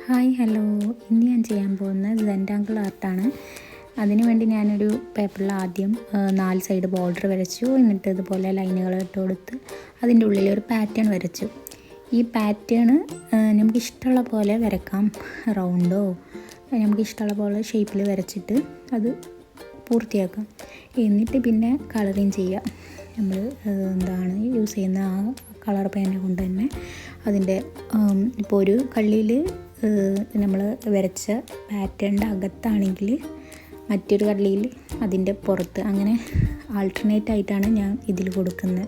Hi hello, ഇന്ന് ഞാൻ ചെയ്യാൻ പോകുന്ന സെൻറ്റാങ്കിൾ ആർട്ടാണ്. അതിനു വേണ്ടി ഞാനൊരു പേപ്പറിൽ ആദ്യം 4 സൈഡ് ബോർഡർ വരച്ചു. എന്നിട്ട് ഇതുപോലെ ലൈനുകൾ ഇട്ട് കൊടുത്ത് അതിൻ്റെ ഉള്ളിൽ ഒരു പാറ്റേൺ വരച്ചു. ഈ പാറ്റേൺ നമുക്കിഷ്ടമുള്ള പോലെ വരക്കാം. റൗണ്ടോ നമുക്കിഷ്ടമുള്ള പോലെ ഷേപ്പിൽ വരച്ചിട്ട് അത് പൂർത്തിയാക്കാം. എന്നിട്ട് പിന്നെ കളറിങ് ചെയ്യാം. നമ്മൾ യൂസ് ചെയ്യുന്ന ആ കളർ പേന കൊണ്ട് തന്നെ അതിൻ്റെ ഇപ്പോൾ ഒരു കള്ളിയിൽ നമ്മൾ വരച്ച പാറ്റേണിൻ്റെ അകത്താണെങ്കിൽ മറ്റൊരു കള്ളിയിൽ അതിൻ്റെ പുറത്ത്, അങ്ങനെ ആൾട്ടർനേറ്റ് ആയിട്ടാണ് ഞാൻ ഇതിൽ കൊടുക്കുന്നത്.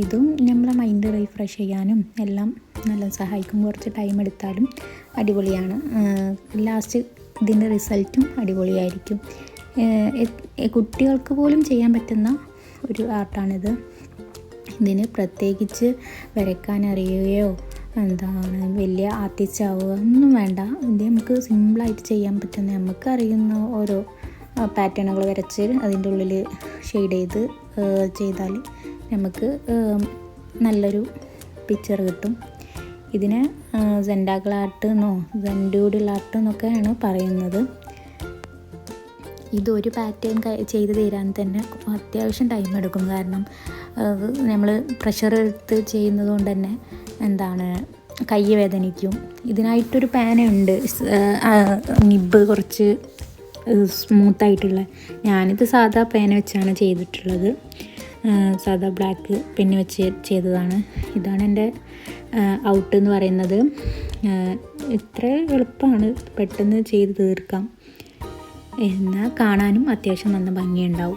ഇതും നമ്മളെ മൈൻഡ് റീഫ്രഷ് ചെയ്യാനും എല്ലാം നല്ല സഹായിക്കും. കുറച്ച് ടൈം എടുത്താലും അടിപൊളിയാണ്. ലാസ്റ്റ് ഇതിൻ്റെ റിസൾട്ടും അടിപൊളിയായിരിക്കും. കുട്ടികൾക്ക് പോലും ചെയ്യാൻ പറ്റുന്ന ഒരു ആർട്ടാണിത്. ഇതിന് പ്രത്യേകിച്ച് വരയ്ക്കാൻ അറിയുകയോ വലിയ ആർട്ടിസ്റ്റ് ആവുക ഒന്നും വേണ്ട. ഇത് നമുക്ക് സിമ്പിളായിട്ട് ചെയ്യാൻ പറ്റുന്ന, നമുക്ക് അറിയുന്ന ഓരോ പാറ്റേണുകൾ വരച്ച് അതിൻ്റെ ഉള്ളിൽ ഷെയ്ഡ് ചെയ്താൽ നമുക്ക് നല്ലൊരു പിക്ചർ കിട്ടും. ഇതിനെ സെൻറ്റാങ്കിൾ ആർട്ട് എന്നോ സെൻഡൂഡിൽ ആർട്ട് എന്നൊക്കെയാണ് പറയുന്നത്. ഇതൊരു പാറ്റേൺ ചെയ്ത് തീരാൻ തന്നെ അത്യാവശ്യം ടൈം എടുക്കും. കാരണം നമ്മൾ പ്രഷർ എടുത്ത് ചെയ്യുന്നത് കൊണ്ട് തന്നെ കൈ വേദനിക്കും. ഇതിനായിട്ടൊരു പേനയുണ്ട്, നിബ്ബ് കുറച്ച് സ്മൂത്തായിട്ടുള്ള. ഞാനിത് സാധാ പേന വെച്ചാണ് ചെയ്തിട്ടുള്ളത്. സാധാ ബ്ലാക്ക് പെന്ന് വെച്ച് ചെയ്തതാണ്. ഇതാണ് എൻ്റെ ഔട്ട് എന്ന് പറയുന്നത്. ഇത്ര എളുപ്പമാണ്, പെട്ടെന്ന് ചെയ്ത് തീർക്കാം. എന്നാൽ കാണാനും അത്യാവശ്യം നല്ല ഭംഗിയുണ്ടാവും.